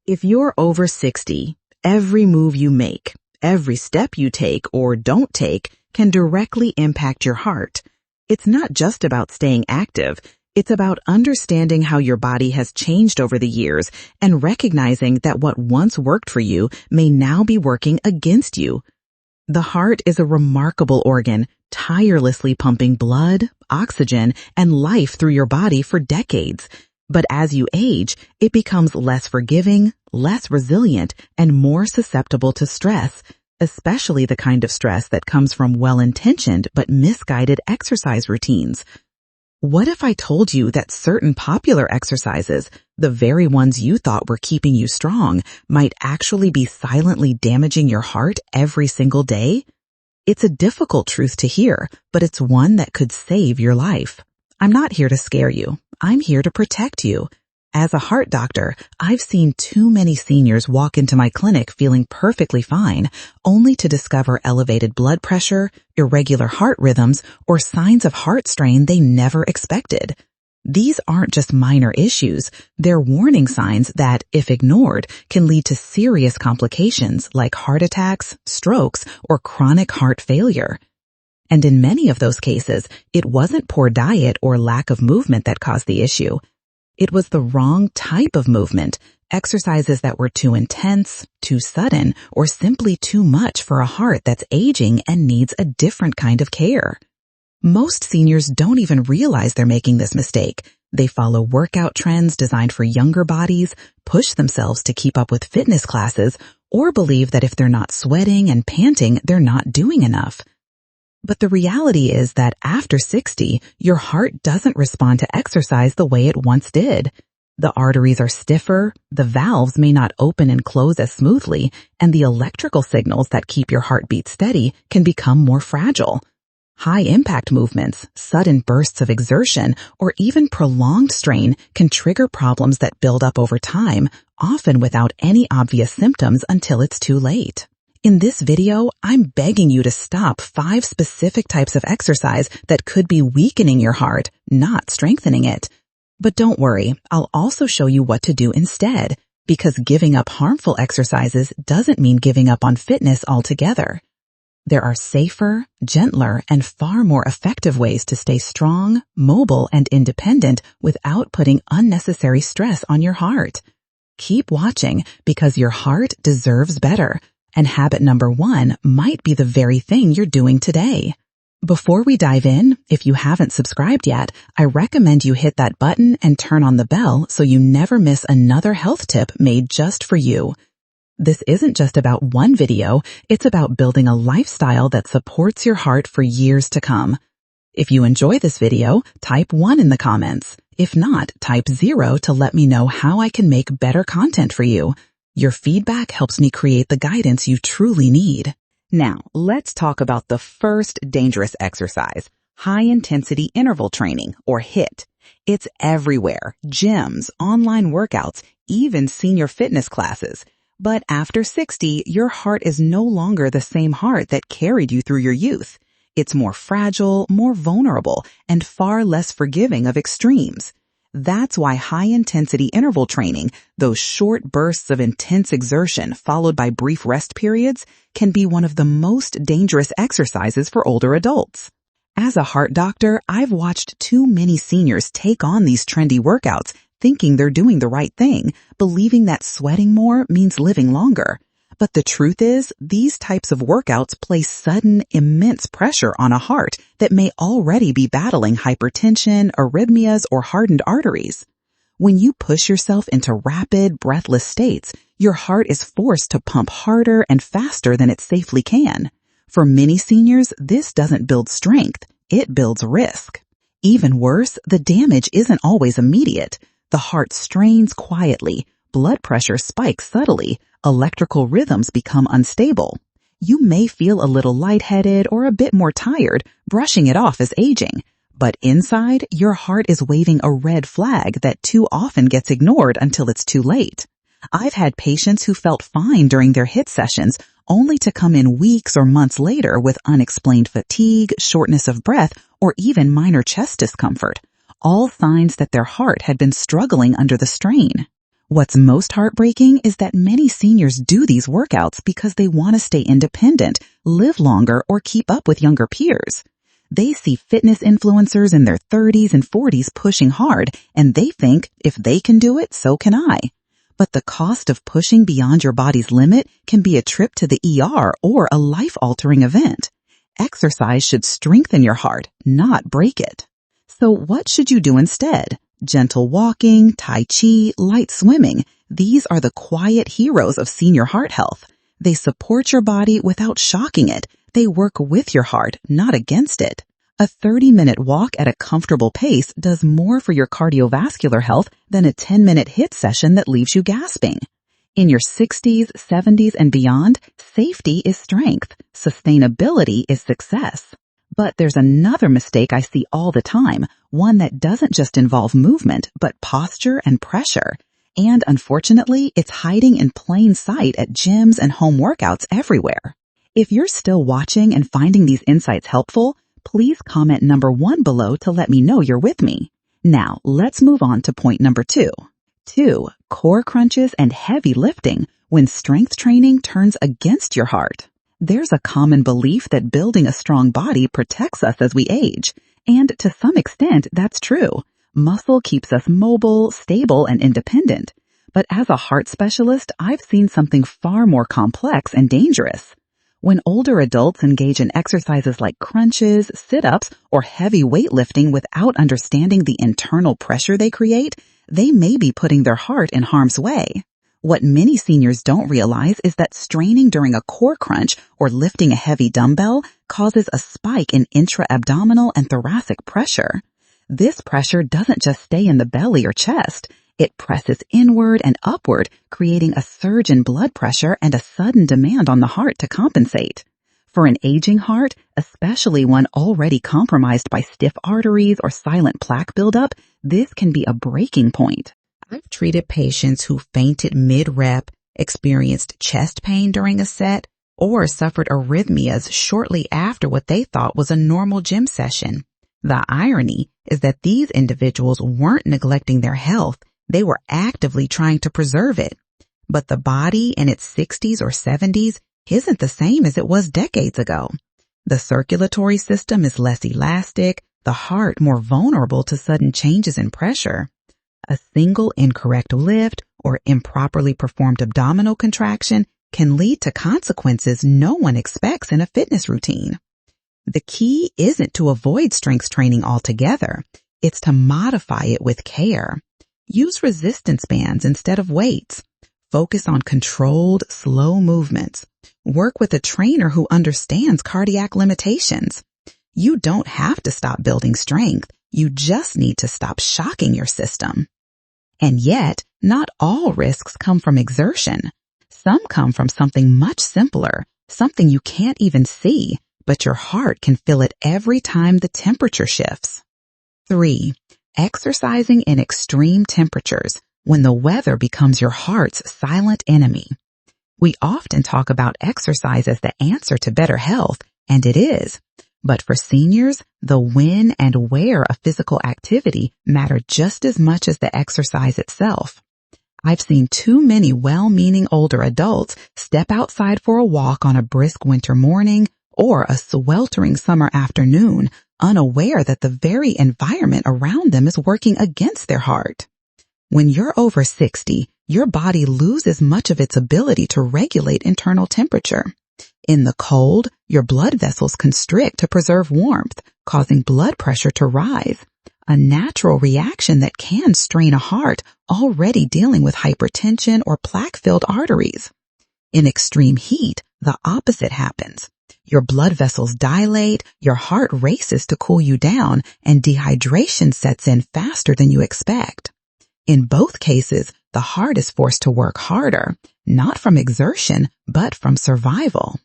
If you're over 60, every move you make, every step you take or don't take can directly impact your heart. It's not just about staying active. It's about understanding how your body has changed over the years and recognizing that what once worked for you may now be working against you. The heart is a remarkable organ, tirelessly pumping blood, oxygen, and life through your body for decades. But as you age, it becomes less forgiving, less resilient, and more susceptible to stress, especially the kind of stress that comes from well-intentioned but misguided exercise routines. What if I told you that certain popular exercises, the very ones you thought were keeping you strong, might actually be silently damaging your heart every single day? It's a difficult truth to hear, but it's one that could save your life. I'm not here to scare you. I'm here to protect you. As a heart doctor, I've seen too many seniors walk into my clinic feeling perfectly fine, only to discover elevated blood pressure, irregular heart rhythms, or signs of heart strain they never expected. These aren't just minor issues. They're warning signs that, if ignored, can lead to serious complications like heart attacks, strokes, or chronic heart failure. And in many of those cases, it wasn't poor diet or lack of movement that caused the issue. It was the wrong type of movement, exercises that were too intense, too sudden, or simply too much for a heart that's aging and needs a different kind of care. Most seniors don't even realize they're making this mistake. They follow workout trends designed for younger bodies, push themselves to keep up with fitness classes, or believe that if they're not sweating and panting, they're not doing enough. But the reality is that after 60, your heart doesn't respond to exercise the way it once did. The arteries are stiffer, the valves may not open and close as smoothly, and the electrical signals that keep your heartbeat steady can become more fragile. High-impact movements, sudden bursts of exertion, or even prolonged strain can trigger problems that build up over time, often without any obvious symptoms until it's too late. In this video, I'm begging you to stop 5 specific types of exercise that could be weakening your heart, not strengthening it. But don't worry, I'll also show you what to do instead, because giving up harmful exercises doesn't mean giving up on fitness altogether. There are safer, gentler, and far more effective ways to stay strong, mobile, and independent without putting unnecessary stress on your heart. Keep watching, because your heart deserves better. And habit number 1 might be the very thing you're doing today. Before we dive in, if you haven't subscribed yet, I recommend you hit that button and turn on the bell so you never miss another health tip made just for you. This isn't just about one video, it's about building a lifestyle that supports your heart for years to come. If you enjoy this video, type 1 in the comments. If not, type 0 to let me know how I can make better content for you. Your feedback helps me create the guidance you truly need. Now, let's talk about the first dangerous exercise, high-intensity interval training, or HIIT. It's everywhere, gyms, online workouts, even senior fitness classes. But after 60, your heart is no longer the same heart that carried you through your youth. It's more fragile, more vulnerable, and far less forgiving of extremes. That's why high-intensity interval training, those short bursts of intense exertion followed by brief rest periods, can be one of the most dangerous exercises for older adults. As a heart doctor, I've watched too many seniors take on these trendy workouts, thinking they're doing the right thing, believing that sweating more means living longer. But the truth is, these types of workouts place sudden, immense pressure on a heart that may already be battling hypertension, arrhythmias, or hardened arteries. When you push yourself into rapid, breathless states, your heart is forced to pump harder and faster than it safely can. For many seniors, this doesn't build strength, it builds risk. Even worse, the damage isn't always immediate. The heart strains quietly, blood pressure spikes subtly, electrical rhythms become unstable. You may feel a little lightheaded or a bit more tired, brushing it off as aging. But inside, your heart is waving a red flag that too often gets ignored until it's too late. I've had patients who felt fine during their HIIT sessions, only to come in weeks or months later with unexplained fatigue, shortness of breath, or even minor chest discomfort, all signs that their heart had been struggling under the strain. What's most heartbreaking is that many seniors do these workouts because they want to stay independent, live longer, or keep up with younger peers. They see fitness influencers in their 30s and 40s pushing hard, and they think, if they can do it, so can I. But the cost of pushing beyond your body's limit can be a trip to the ER or a life-altering event. Exercise should strengthen your heart, not break it. So what should you do instead? Gentle walking, tai chi, light swimming. These are the quiet heroes of senior heart health. They support your body without shocking it. They work with your heart, not against it. A 30-minute walk at a comfortable pace does more for your cardiovascular health than a 10-minute HIIT session that leaves you gasping. In your 60s, 70s, and beyond, safety is strength. Sustainability is success. But there's another mistake I see all the time, one that doesn't just involve movement, but posture and pressure. And unfortunately, it's hiding in plain sight at gyms and home workouts everywhere. If you're still watching and finding these insights helpful, please comment number 1 below to let me know you're with me. Now, let's move on to point number 2. 2. Core crunches and heavy lifting when strength training turns against your heart. There's a common belief that building a strong body protects us as we age, and to some extent that's true. Muscle keeps us mobile, stable, and independent. But as a heart specialist, I've seen something far more complex and dangerous. When older adults engage in exercises like crunches, sit-ups, or heavy weightlifting without understanding the internal pressure they create, they may be putting their heart in harm's way. What many seniors don't realize is that straining during a core crunch or lifting a heavy dumbbell causes a spike in intra-abdominal and thoracic pressure. This pressure doesn't just stay in the belly or chest. It presses inward and upward, creating a surge in blood pressure and a sudden demand on the heart to compensate. For an aging heart, especially one already compromised by stiff arteries or silent plaque buildup, this can be a breaking point. I've treated patients who fainted mid-rep, experienced chest pain during a set, or suffered arrhythmias shortly after what they thought was a normal gym session. The irony is that these individuals weren't neglecting their health, they were actively trying to preserve it. But the body in its 60s or 70s isn't the same as it was decades ago. The circulatory system is less elastic, the heart more vulnerable to sudden changes in pressure. A single incorrect lift or improperly performed abdominal contraction can lead to consequences no one expects in a fitness routine. The key isn't to avoid strength training altogether. It's to modify it with care. Use resistance bands instead of weights. Focus on controlled, slow movements. Work with a trainer who understands cardiac limitations. You don't have to stop building strength. You just need to stop shocking your system. And yet, not all risks come from exertion. Some come from something much simpler, something you can't even see, but your heart can feel it every time the temperature shifts. 3. Exercising in extreme temperatures, when the weather becomes your heart's silent enemy. We often talk about exercise as the answer to better health, and it is. But for seniors, the when and where of physical activity matter just as much as the exercise itself. I've seen too many well-meaning older adults step outside for a walk on a brisk winter morning or a sweltering summer afternoon, unaware that the very environment around them is working against their heart. When you're over 60, your body loses much of its ability to regulate internal temperature. In the cold, your blood vessels constrict to preserve warmth, causing blood pressure to rise, a natural reaction that can strain a heart already dealing with hypertension or plaque-filled arteries. In extreme heat, the opposite happens. Your blood vessels dilate, your heart races to cool you down, and dehydration sets in faster than you expect. In both cases, the heart is forced to work harder, not from exertion, but from survival.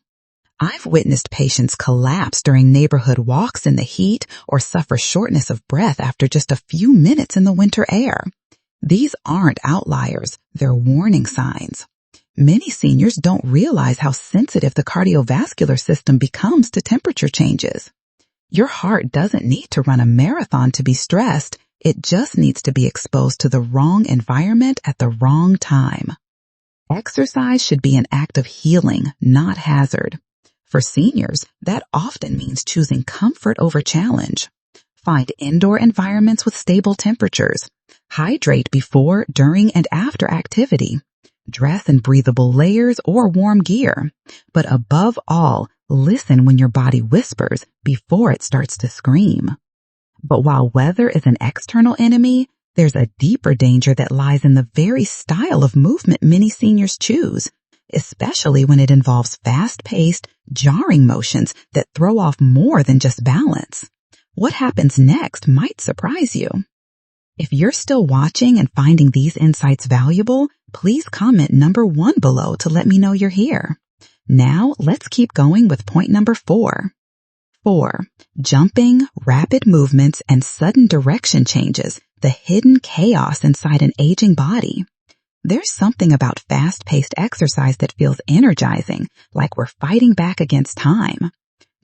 I've witnessed patients collapse during neighborhood walks in the heat or suffer shortness of breath after just a few minutes in the winter air. These aren't outliers, they're warning signs. Many seniors don't realize how sensitive the cardiovascular system becomes to temperature changes. Your heart doesn't need to run a marathon to be stressed, It just needs to be exposed to the wrong environment at the wrong time. Exercise should be an act of healing, not hazard. For seniors, that often means choosing comfort over challenge. Find indoor environments with stable temperatures. Hydrate before, during, and after activity. Dress in breathable layers or warm gear. But above all, listen when your body whispers before it starts to scream. But while weather is an external enemy, there's a deeper danger that lies in the very style of movement many seniors choose, especially when it involves fast-paced, jarring motions that throw off more than just balance. What happens next might surprise you. If you're still watching and finding these insights valuable, please comment number 1 below to let me know you're here. Now, let's keep going with point number 4. 4. Jumping, rapid movements, and sudden direction changes, the hidden chaos inside an aging body. There's something about fast-paced exercise that feels energizing, like we're fighting back against time.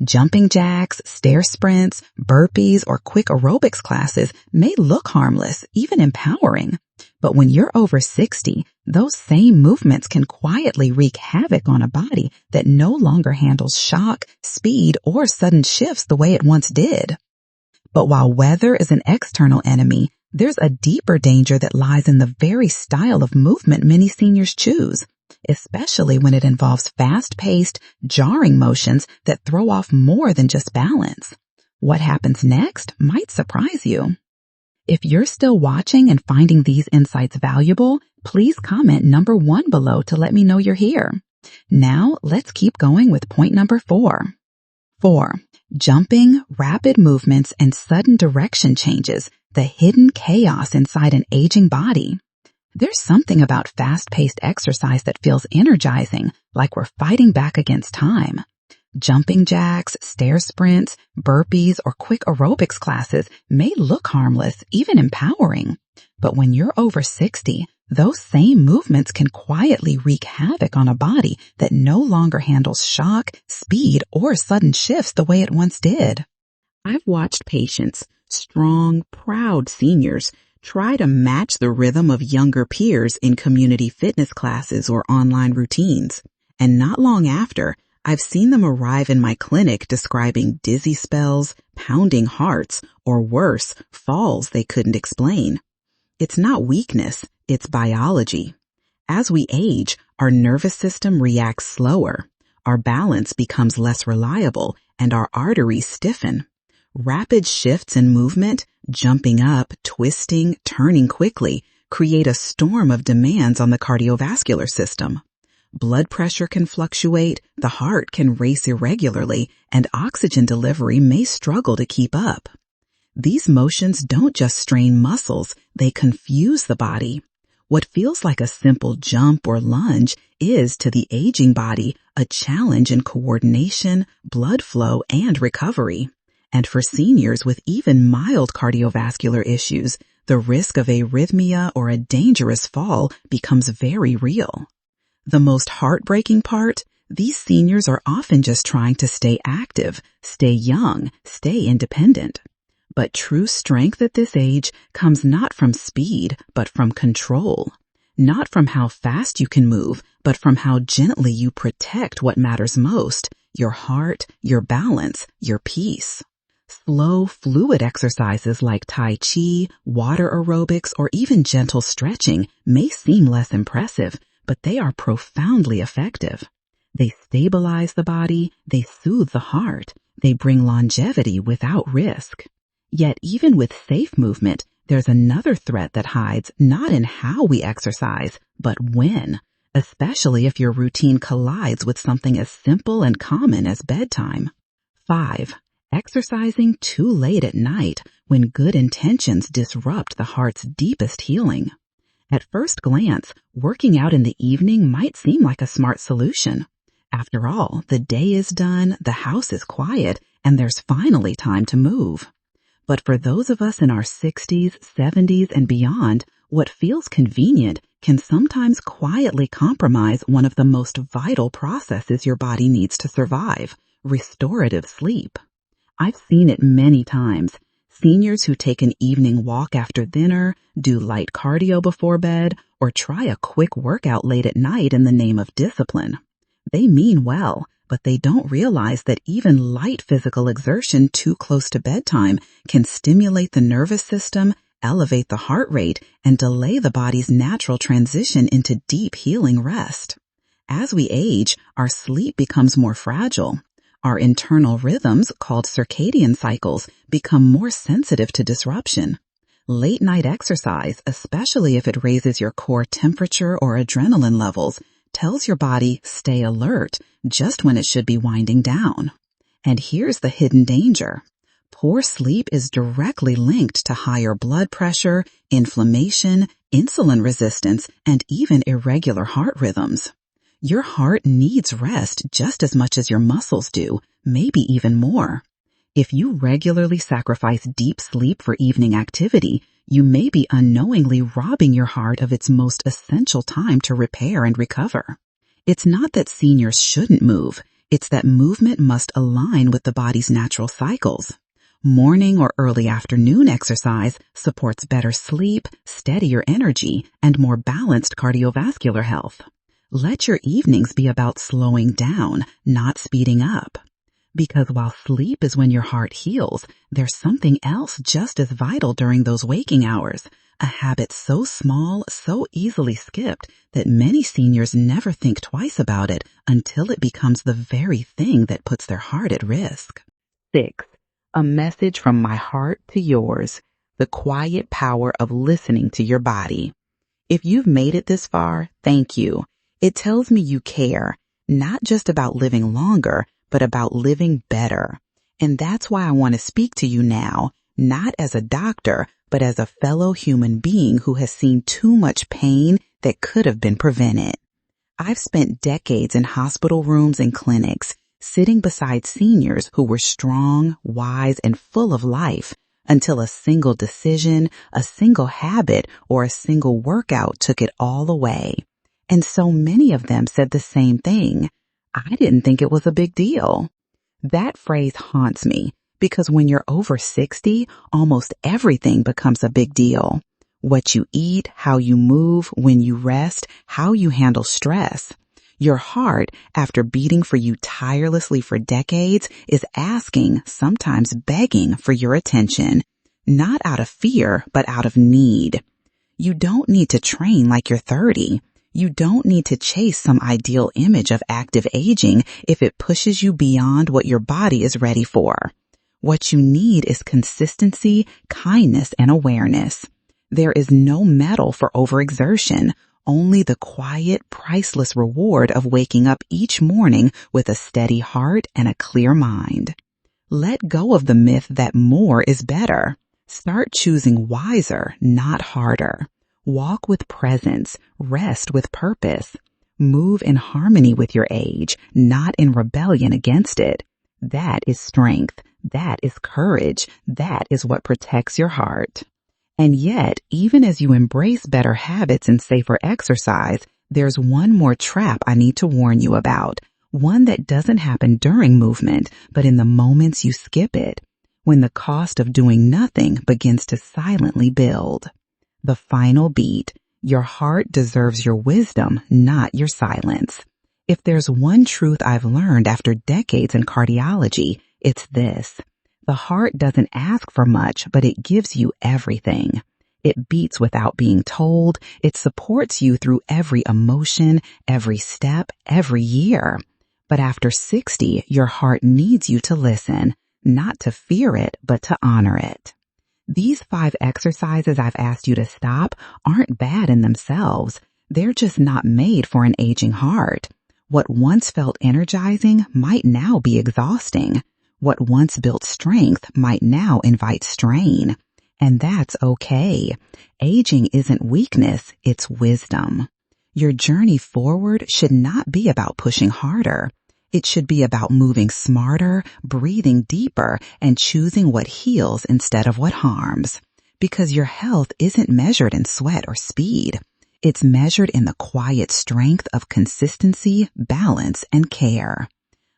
Jumping jacks, stair sprints, burpees, or quick aerobics classes may look harmless, even empowering. But when you're over 60, those same movements can quietly wreak havoc on a body that no longer handles shock, speed, or sudden shifts the way it once did. But while weather is an external enemy, there's a deeper danger that lies in the very style of movement many seniors choose, especially when it involves fast-paced, jarring motions that throw off more than just balance. What happens next might surprise you. If you're still watching and finding these insights valuable, please comment number 1 below to let me know you're here. Now, let's keep going with point number 4. 4. Jumping, rapid movements, and sudden direction changes, the hidden chaos inside an aging body. There's something about fast-paced exercise that feels energizing, like we're fighting back against time. Jumping jacks, stair sprints, burpees, or quick aerobics classes may look harmless, even empowering. But when you're over 60, those same movements can quietly wreak havoc on a body that no longer handles shock, speed, or sudden shifts the way it once did. I've watched patients, strong, proud seniors, try to match the rhythm of younger peers in community fitness classes or online routines. And not long after, I've seen them arrive in my clinic describing dizzy spells, pounding hearts, or worse, falls they couldn't explain. It's not weakness, it's biology. As we age, our nervous system reacts slower, our balance becomes less reliable, and our arteries stiffen. Rapid shifts in movement, jumping up, twisting, turning quickly, create a storm of demands on the cardiovascular system. Blood pressure can fluctuate, the heart can race irregularly, and oxygen delivery may struggle to keep up. These motions don't just strain muscles, they confuse the body. What feels like a simple jump or lunge is, to the aging body, a challenge in coordination, blood flow, and recovery. And for seniors with even mild cardiovascular issues, the risk of arrhythmia or a dangerous fall becomes very real. The most heartbreaking part, these seniors are often just trying to stay active, stay young, stay independent. But true strength at this age comes not from speed, but from control. Not from how fast you can move, but from how gently you protect what matters most, your heart, your balance, your peace. Slow, fluid exercises like Tai Chi, water aerobics, or even gentle stretching may seem less impressive, but they are profoundly effective. They stabilize the body, they soothe the heart, they bring longevity without risk. Yet even with safe movement, there's another threat that hides not in how we exercise, but when, especially if your routine collides with something as simple and common as bedtime. 5. Exercising too late at night when good intentions disrupt the heart's deepest healing. At first glance, working out in the evening might seem like a smart solution. After all, the day is done, the house is quiet, and there's finally time to move. But for those of us in our 60s, 70s, and beyond, what feels convenient can sometimes quietly compromise one of the most vital processes your body needs to survive, restorative sleep. I've seen it many times. Seniors who take an evening walk after dinner, do light cardio before bed, or try a quick workout late at night in the name of discipline. They mean well, but they don't realize that even light physical exertion too close to bedtime can stimulate the nervous system, elevate the heart rate, and delay the body's natural transition into deep healing rest. As we age, our sleep becomes more fragile. Our internal rhythms, called circadian cycles, become more sensitive to disruption. Late night exercise, especially if it raises your core temperature or adrenaline levels, tells your body stay alert just when it should be winding down. And here's the hidden danger. Poor sleep is directly linked to higher blood pressure, inflammation, insulin resistance, and even irregular heart rhythms. Your heart needs rest just as much as your muscles do, maybe even more. If you regularly sacrifice deep sleep for evening activity, you may be unknowingly robbing your heart of its most essential time to repair and recover. It's not that seniors shouldn't move, it's that movement must align with the body's natural cycles. Morning or early afternoon exercise supports better sleep, steadier energy, and more balanced cardiovascular health. Let your evenings be about slowing down, not speeding up. Because while sleep is when your heart heals, there's something else just as vital during those waking hours, a habit so small, so easily skipped that many seniors never think twice about it until it becomes the very thing that puts their heart at risk. 6. A message from my heart to yours, the quiet power of listening to your body. If you've made it this far, thank you. It tells me you care, not just about living longer, but about living better. And that's why I want to speak to you now, not as a doctor, but as a fellow human being who has seen too much pain that could have been prevented. I've spent decades in hospital rooms and clinics, sitting beside seniors who were strong, wise, and full of life until a single decision, a single habit, or a single workout took it all away. And so many of them said the same thing. I didn't think it was a big deal. That phrase haunts me because when you're over 60, almost everything becomes a big deal. What you eat, how you move, when you rest, how you handle stress. Your heart, after beating for you tirelessly for decades, is asking, sometimes begging for your attention. Not out of fear, but out of need. You don't need to train like you're 30. You don't need to chase some ideal image of active aging if it pushes you beyond what your body is ready for. What you need is consistency, kindness, and awareness. There is no medal for overexertion, only the quiet, priceless reward of waking up each morning with a steady heart and a clear mind. Let go of the myth that more is better. Start choosing wiser, not harder. Walk with presence, rest with purpose. Move in harmony with your age, not in rebellion against it. That is strength. That is courage. That is what protects your heart. And yet, even as you embrace better habits and safer exercise, there's one more trap I need to warn you about. One that doesn't happen during movement, but in the moments you skip it. When the cost of doing nothing begins to silently build. The final beat. Your heart deserves your wisdom, not your silence. If there's one truth I've learned after decades in cardiology, it's this. The heart doesn't ask for much, but it gives you everything. It beats without being told. It supports you through every emotion, every step, every year. But after 60, your heart needs you to listen, not to fear it, but to honor it. These 5 exercises I've asked you to stop aren't bad in themselves. They're just not made for an aging heart. What once felt energizing might now be exhausting. What once built strength might now invite strain. And that's okay. Aging isn't weakness, it's wisdom. Your journey forward should not be about pushing harder. It should be about moving smarter, breathing deeper, and choosing what heals instead of what harms. Because your health isn't measured in sweat or speed. It's measured in the quiet strength of consistency, balance, and care.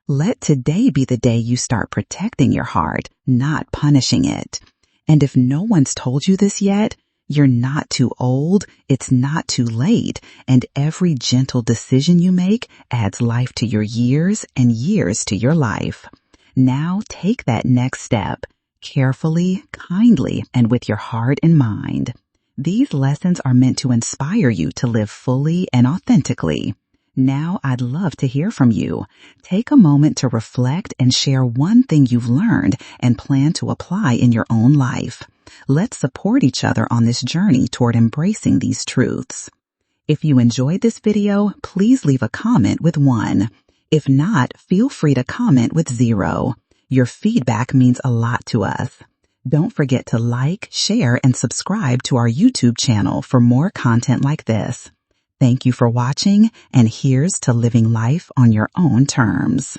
Let today be the day you start protecting your heart, not punishing it. And if no one's told you this yet, you're not too old, it's not too late, and every gentle decision you make adds life to your years and years to your life. Now take that next step, carefully, kindly, and with your heart in mind. These lessons are meant to inspire you to live fully and authentically. Now I'd love to hear from you. Take a moment to reflect and share one thing you've learned and plan to apply in your own life. Let's support each other on this journey toward embracing these truths. If you enjoyed this video, please leave a comment with 1. If not, feel free to comment with 0. Your feedback means a lot to us. Don't forget to like, share, and subscribe to our YouTube channel for more content like this. Thank you for watching, and here's to living life on your own terms.